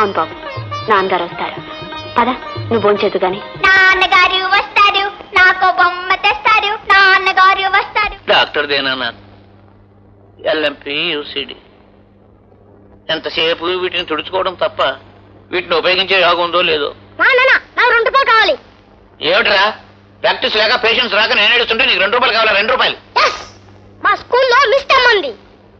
అవును బాబు, నాన్నగారు వస్తారు. పద, నువ్వు భోంచేదు గాని. నాన్నగారు వస్తారు, నాకు బొమ్మ తెస్తారు. నాన్నగారు వస్తారు. డాక్టర్ దేనా ఎల్ఎంపీ యూసిడి ఎంతసేపు వీటిని తుడుచుకోవడం తప్ప వీటిని ఉపయోగించే యోగం ఉందో లేదో. నాకు 2 రూపాయలు కావాలి. ఏమిట్రా ప్రాక్టీస్ లేక పేషెంట్స్ రాక నేను ఏడుస్తుంటే నీకు 2 రూపాయలు కావాలా? 2 రూపాయలు మా స్కూల్లో మిస్ తెమ్మంది.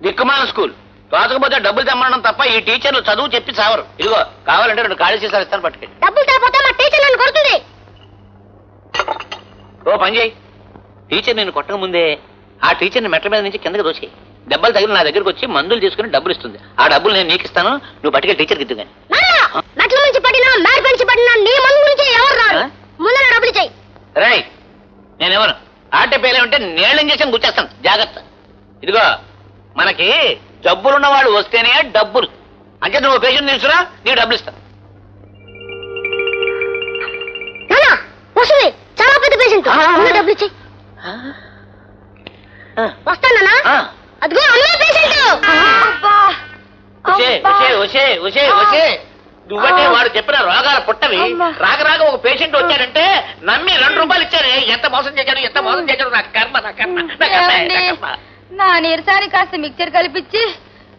దిక్కుమాల స్కూల్, తోచకపోతే డబ్బులు తెమ్మడం తప్ప ఈ టీచర్లు చదువు చెప్పి చావరు. ఇదిగో కావాలంటే 2 ఖాళీ సీసాలు ఇస్తాను, పట్టుకెళ్ళి. డబ్బులు తేపోతే మా టీచర్ నన్ను కొడుతుంది. ఓ పని చేయి, టీచర్ నేను కొట్టక ముందే ఆ టీచర్ని మెట్ల మీద నుంచి కిందకి దోచేయి. దెబ్బలు తగిలి నా దగ్గరకు వచ్చి మందులు తీసుకుని డబ్బులు ఇస్తుంది. ఆ డబ్బులు నేను నీకు ఇస్తాను, నువ్వు పట్టుకెళ్ళి టీచర్కి ఇద్దు. కానీ మెట్ల నుంచి పడినా మేడ నుంచి పడినా నీ మందు నుంచి ఎవరు రారు. ముందు డబ్బులు చెయ్యి. రై నేనెవరు ఆటే పేలే ఉంటే నీళ్ళ ఇంజక్షన్ గుచ్చేస్తాను, జాగ్రత్త. ఇదిగో మనకి జబ్బులున్న వాళ్ళు వస్తేనే డబ్బులు. అంటే నువ్వు పేషెంట్ తీసుకురా, నీకు డబ్బులు ఇస్తాను. వస్తుంది, చాలా పెద్ద పేషెంట్. డబ్బులు చెయ్యి. వస్తానా? అదిగో అమ్మే పేషెంట్. నువ్వంటే వాడు చెప్పిన రోగాల పుట్టవి. రాగరాగా ఒక పేషెంట్ వచ్చాడంటే నమ్మి 2 రూపాయలు ఇచ్చారే. ఎంత మోసం చేశాడు, ఎంత మోసం చేశాడు. నా కర్మ, నా కర్మ, నా కర్మ. నా నీరసానికి కాస్త మిక్చర్ కలిపించి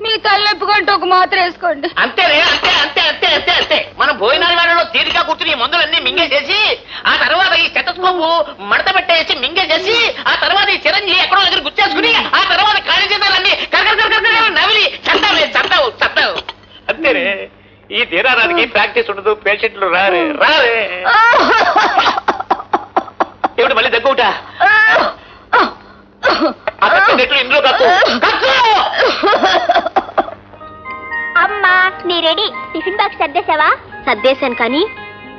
మీ తలనొప్పుకుంటూ ఒక మాత్ర వేసుకోండి. అంతేనే, అంతే అంతే అంతే అంతే అంతే. మనం భోజనాల వేళలో తీరిగా కూర్చుని ఈ మందులన్నీ మింగేసేసి ఆ తర్వాత ఈ స్టెతస్కోపు మడత పెట్టేసి మింగేసేసి ఆ తర్వాత ఈ చిరంజీవి ఎక్కడో దగ్గర గుర్చేసుకుని ఆ తర్వాత ఖాళీ చేతాలన్నీ నవిలి చందావు. అంతేనే, ఈ తీరానికి ప్రాక్టీస్ ఉండదు, పేషెంట్లు రారే. ఏమిటి మళ్ళీ దగ్గుట? ఇందులో అమ్మా నీ రెడీ. టిఫిన్ బాక్స్ సర్దేశావా? సర్దేశాను, కానీ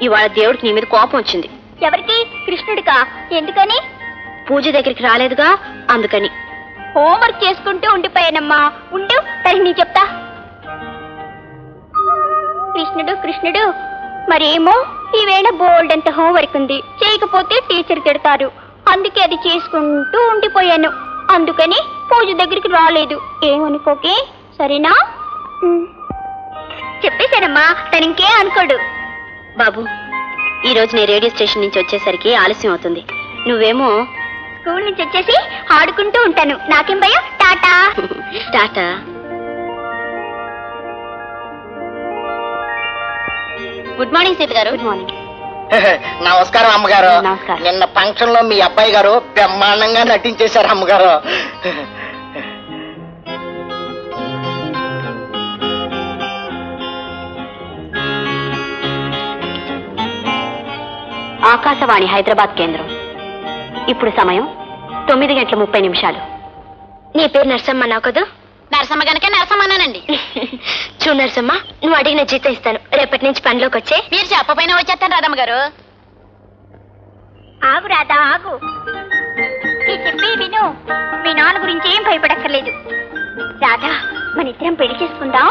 ఇవాళ దేవుడికి నీ మీద కోపం వచ్చింది. ఎవరికి? కృష్ణుడికా? ఎందుకని? పూజ దగ్గరికి రాలేదుగా, అందుకని. హోంవర్క్ చేసుకుంటూ ఉండిపోయానమ్మా. ఉండు, తనకి నీ చెప్తా. కృష్ణుడు మరేమో ఈవేళ బోల్డ్ అంత హోంవర్క్ ఉంది, చేయకపోతే టీచర్ తిడతారు. అందుకే అది చేసుకుంటూ ఉండిపోయాను. అందుకని పూజ దగ్గరికి రాలేదు. ఏమనుకోకే, సరేనా? చెప్పేశానమ్మా, తను ఇంకే అనుకోడు. బాబు, ఈ రోజు నేను రేడియో స్టేషన్ నుంచి వచ్చేసరికి ఆలస్యం అవుతుంది. నువ్వేమో స్కూల్ నుంచి వచ్చేసి ఆడుకుంటూ ఉంటాను. నాకేం భయం. టాటా. టాటా. గుడ్ మార్నింగ్ సీత గారు. Good morning. నమస్కారం అమ్మగారు. నమస్కారం. నిన్న ఫంక్షన్ లో మీ అబ్బాయి గారు బ్రహ్మాండంగా నటించేశారు అమ్మగారు. ఆకాశవాణి హైదరాబాద్ కేంద్రం. ఇప్పుడు సమయం 9:30. నీ పేరు నరసమ్మ అన్నావు కదా? నరసమ్మ గనక నరసమ్మనండి. చూ నరసమ్మ, నువ్వు అడిగిన జీతం ఇస్తాను. రేపటి నుంచి పనిలోకి వచ్చే. మీరు చెప్పపోయినా వచ్చేస్తాను రాధమ్మ గారు. ఆగు రాధా, ఆగు. చెప్పి విను. మీ నాన్న గురించి ఏం భయపడక్కర్లేదు. రాధా, మన ఇద్దరం పెళ్లి చేసుకుందాం.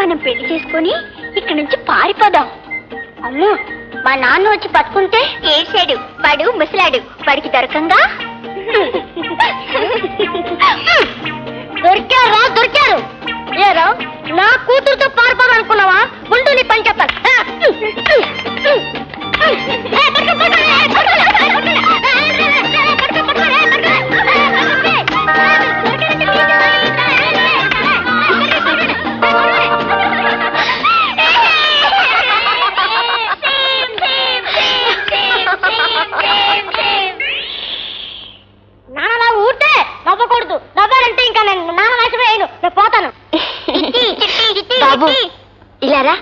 మనం పెళ్లి చేసుకుని ఇక్కడి నుంచి పారిపోదాం. అమ్మో, మా నాన్న వచ్చి పట్టుకుంటే ఏడ్చాడు. వాడు ముసలాడు, వాడికి దొరకంగా. దొరికారు. ఏరా, నా కూతురుతో పారిపోవాలనుకున్నావా? ముందు నీ పని చెప్పాలి. నాన్న ఊటే నవ్వకూడదు. నవ్వాలంటే ఇంకా నేను నాన్న నచ్చిపోయాను. నేను పోతాను. బాబు, ఇలారా.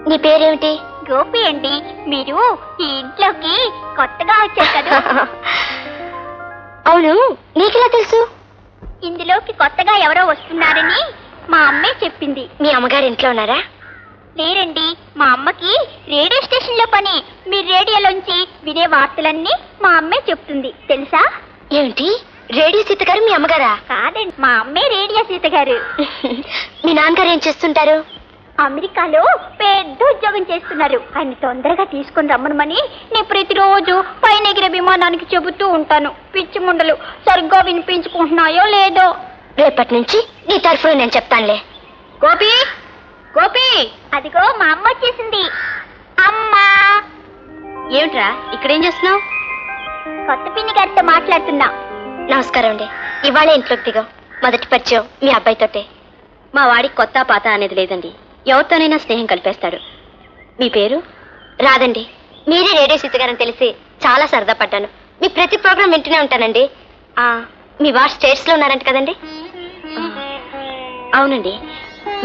నీ పేరేమిటి? గోపి అండి. మీరు ఈ ఇంట్లోకి కొత్తగా వచ్చారు కదా? అవును, నీకెలా తెలుసు? ఇందులోకి కొత్తగా ఎవరో వస్తున్నారని మా అమ్మే చెప్పింది. మీ అమ్మగారు ఇంట్లో ఉన్నారా? లేరండి, మా అమ్మకి రేడియో స్టేషన్ లో పని. మీరు రేడియోలోంచి వినే వార్తలన్నీ మా అమ్మే చెప్తుంది, తెలుసా? ఏమిటి, రేడియో సీత గారు మీ అమ్మగారా? కాదండి, మా అమ్మే రేడియో సీత గారు. మీ నాన్నగారు ఏం చేస్తుంటారు? అమెరికాలో పెద్ద ఉద్యోగం చేస్తున్నారు. ఆయన తొందరగా తీసుకుని రమ్మనమని నేను ప్రతిరోజు పైన ఎగిరే విమానానికి చెబుతూ ఉంటాను. పిచ్చి ముండలు సరిగ్గా వినిపించుకుంటున్నాయో లేదో. రేపటి నుంచి నీ తరఫున నేను చెప్తానులే. గోపి గోపి, అదిగో మా అమ్మ వచ్చేసింది. అమ్మా, ఏమిట్రా ఇక్కడేం చేస్తున్నావు? కొత్త పిన్ని గారితో మాట్లాడుతున్నా. నమస్కారం అండి. ఇవాళ ఇంట్లోకి దిగాం. మొదటి పరిచయం మీ అబ్బాయితోటే. మా వాడికి కొత్త పాత అనేది లేదండి. ఎవరితోనైనా స్నేహం కలిపేస్తాడు. మీ పేరు? రాదండి. మీరే రేడియో సీతగారని తెలిసి చాలా సరదా పడ్డాను. మీ ప్రతి ప్రోగ్రాం వింటూనే ఉంటానండి. మీ వాడు స్టేట్స్ లో ఉన్నారంట కదండి? అవునండి.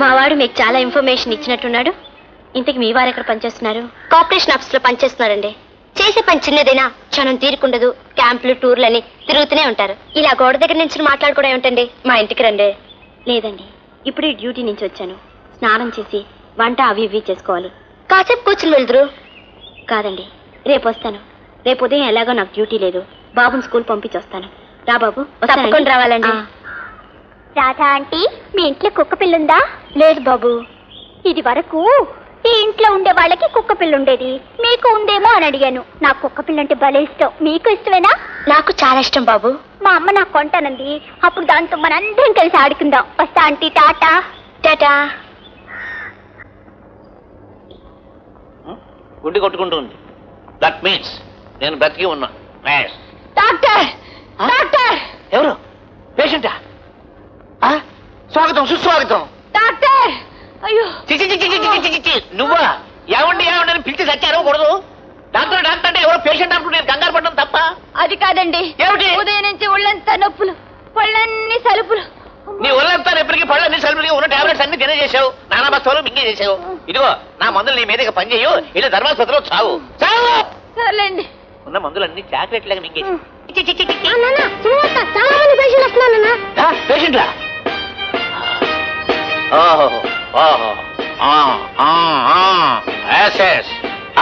మా వాడు మీకు చాలా ఇన్ఫర్మేషన్ ఇచ్చినట్టున్నాడు. ఇంతకు మీ వారు ఎక్కడ పనిచేస్తున్నారు? కార్పొరేషన్ ఆఫీస్ లో పనిచేస్తున్నారండి. చేసే పని చిన్నదైనా క్షణం తీరుకుండదు. క్యాంపులు టూర్లని తిరుగుతూనే ఉంటారు. ఇలా గోడ దగ్గర నుంచి మాట్లాడుకోవడం ఏమిటండి? మా ఇంటికి రండి. లేదండి, ఇప్పుడే డ్యూటీ నుంచి వచ్చాను. స్నానం చేసి వంట అవి ఇవి చేసుకోవాలి. కాసేపు కూర్చుని వెళ్దురు. కాదండి, రేపు వస్తాను. రేపు ఉదయం ఎలాగో నాకు డ్యూటీ లేదు. బాబుని స్కూల్ పంపించి వస్తాను. రా బాబు. తప్పకుండా రావాలండి. రాధా ఆంటీ, మీ ఇంట్లో కుక్క పిల్లుందా? లేదు బాబు. ఇది వరకు ఈ ఇంట్లో ఉండే వాళ్ళకి కుక్క పిల్ల ఉండేది. మీకు ఉందేమో అని అడిగాను. నాకు కుక్క పిల్ల అంటే భలే ఇష్టం. మీకు ఇష్టమేనా? నాకు చాలా ఇష్టం బాబు. మా అమ్మ నాకు కొంటానంది. అప్పుడు దాంతో మనందరం కలిసి ఆడుకుందాం. వస్తా ఆంటీ. టాటా. టాటా. గుడ్డి కొట్టుకుంటుంది. దట్ మీన్స్ నేను బ్రతికి ఉన్నా. డాక్టర్, డాక్టర్, ఎవరు? పేషెంటా? స్వాగతం, సుస్వాగతం. డాక్టర్. అయ్యో, నువ్వా? ఏమండి ఏమండి పిలిచి సచ్చారకూడదు. డాక్టర్ డాక్టర్ అంటే ఎవరో పేషెంట్ అంటూ నేను కంగారు పడడం తప్ప. అది కాదండి. ఏమిటి? ఉదయం నుంచి ఒళ్ళంతా నొప్పులు, పళ్ళన్నీ సలుపులు. నీ ఒళ్ళంతా ఎప్పటికీ పళ్ళని సలుపులుగా ఉన్న టాబ్లెట్స్ అన్ని తినేసేసావు. నానా బస్తాలు మింగే చేసావు. ఇదిగో నా మందులు నీ మీదకి పని చేయు. ఇలా ధర్మాస్పత్రిలో చావు. చావు. సర్లేండి. ఉన్న మందులన్నీ చాక్లెట్ లాగా మింగేసి. చాలా మంది పేషెంట్ వస్తున్నానన్నా. పేషెంట్లా? ఓహో ఓహో,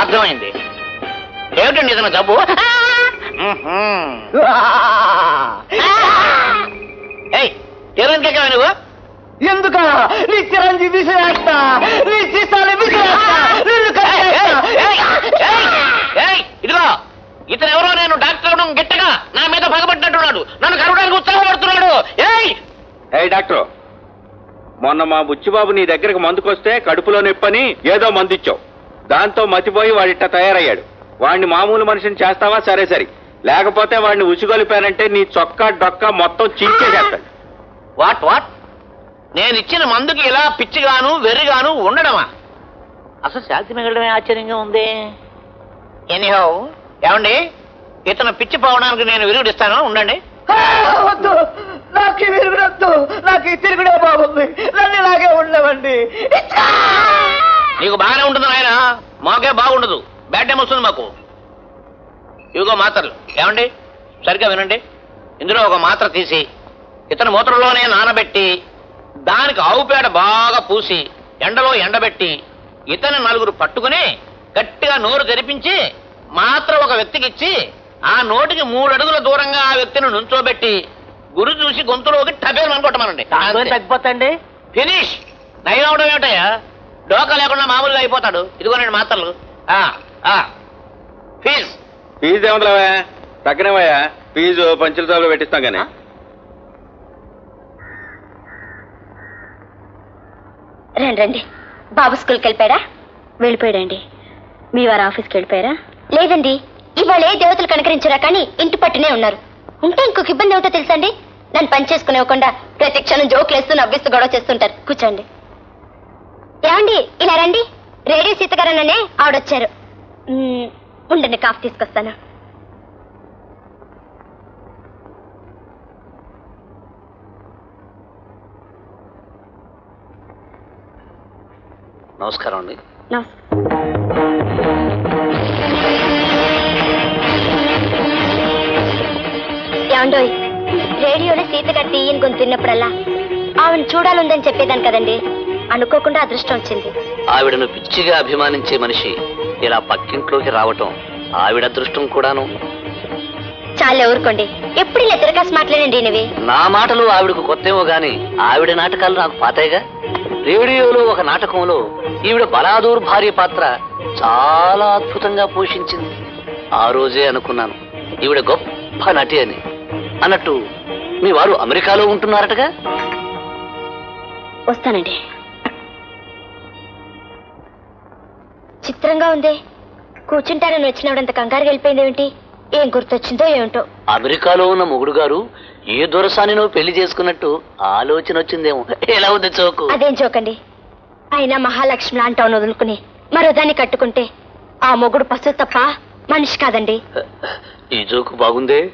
అర్థమైంది. ఏమిటండి ఇతను జబ్బు? ఏమైనా నువ్వు? ఎందుక నీ చిరంజీవి విసిరేస్తా, నీ చీసాలు ఇదిగో ఇతను ఎవరో నేను డాక్టర్ అవడం గట్టిగా నా మీద పగబట్టినట్టున్నాడు. నన్ను కరవడానికి ఉత్సాహపడుతున్నాడు. ఏయ్ డాక్టర్, మొన్న మా బుచ్చిబాబు నీ దగ్గరికి మందుకొస్తే కడుపులో నొప్పని ఏదో మందిచ్చావు. దాంతో మతిపోయి వాడిట్ట తయారయ్యాడు. వాడిని మామూలు మనిషిని చేస్తావా? సరే సరి, లేకపోతే వాడిని ఉసిగొలిపానంటే నీ చొక్కా డొక్కా మొత్తం చించేసేస్తాడు. What what? నేను ఇచ్చిన మందుకి ఇలా పిచ్చిగాను వెర్రిగాను ఉండడమా? అసలు శాంతి మిగలడమే ఆశ్చర్యంగా ఉంది. ఎనీహౌ, ఏమండి ఇతను పిచ్చి పోవడానికి నేను విరుగుడిస్తాను. ఉండండి. వద్దు, నాకు ఈ విరుగుడొద్దు. నాకు ఈ తిరుగుడే బాగుంది. నన్ను ఇలాగే ఉండవండి. నీకు బాగానే ఉంటుంది ఆయన, మాకే బాగుండదు. బ్యాడ్ టైం వస్తుంది మాకు. ఇవిగో మాత్రలు. ఏమండి సరిగ్గా వినండి. ఇందులో ఒక మాత్ర తీసి ఇతను మూత్రలోనే నానబెట్టి దానికి ఆవు పేడ బాగా పూసి ఎండలో ఎండబెట్టి ఇతను నలుగురు పట్టుకుని గట్టిగా నోరు తెరిపించి మాత్ర ఒక వ్యక్తికి ఇచ్చి ఆ నోటికి 3 అడుగుల దూరంగా ఆ వ్యక్తిని నుంచోబెట్టి గురి చూసి గొంతులోకి టబేలు అనుకోవటమనండి. తగ్గిపోతండి. ఫినిష్. నయం అవడం ఏమిటయ్యా? డోకా లేకుండా మామూలుగా అయిపోతాడు. ఇదిగోనండి మాత్రలు. ఫీజు ఏముందిలేవా? తగ్గనివయ్యా. ఫీజు పంచుల సభలో పెట్టిస్తాం కానీ. రండి రండి. బాబు స్కూల్కి వెళ్ళిపోయారా? వెళ్ళిపోయాడండి. మీ వారు ఆఫీస్కి వెళ్ళిపోయారా? లేదండి, ఇవాళ ఏ దేవతలు కనకరించారా కానీ ఇంటి పట్టునే ఉన్నారు. ఉంటే ఇంకొక ఇబ్బంది ఏమిటో తెలుసా అండి? నన్ను పని చేసుకునేవ్వకుండా ప్రతి క్షణం జోకులు వేస్తూ నవ్విస్తూ గొడవ చేస్తుంటారు. కూర్చోండి. ఏమండి ఇలా రండి. రేడియో సీతగారననే ఆవిడొచ్చారు. ఉండండి, కాఫీ తీసుకొస్తాను. నమస్కారం అండి. ఏమండోయ్, రేడియోలో సీతగారి తీయని గొంతు తిన్నప్పుడల్లా ఆవిడ చూడాలుందని చెప్పేదాన్ని కదండి. అనుకోకుండా అదృష్టం వచ్చింది. ఆవిడను పిచ్చిగా అభిమానించే మనిషి ఇలా పక్కింట్లోకి రావటం ఆవిడ అదృష్టం కూడాను. చాలా ఊరుకోండి. ఎప్పుడు ఇలా తిరగాసి మాట్లాడండి. ఇవి నా మాటలు ఆవిడకు కొత్తేమో గాని ఆవిడ నాటకాలు నాకు పాతాయిగా. రేడియోలో ఒక నాటకంలో ఈవిడ బలాదూర్ భార్య పాత్ర చాలా అద్భుతంగా పోషించింది. ఆ రోజే అనుకున్నాను ఈవిడ గొప్ప నటి అని. అన్నట్టు మీ వారు అమెరికాలో ఉంటున్నారటగా? వస్తానండి. చిత్రంగా ఉందే. కూర్చుంటానని వచ్చినప్పుడంత కంగారు వెళ్ళిపోయిందేమిటి? ఏం గుర్తొచ్చిందో ఏమిటో. అమెరికాలో ఉన్న మొగుడు గారు ఏ దొరసానినో పెళ్లి చేసుకున్నట్టు ఆలోచన వచ్చిందేమో. ఎలా ఉంది చోకు? అదేం జోకండి. అయినా మహాలక్ష్మి లాంటి వదులుకుని మరో దాన్ని కట్టుకుంటే ఆ మొగుడు పశువు తప్ప మనిషి కాదండి. ఈ జోకు బాగుందే.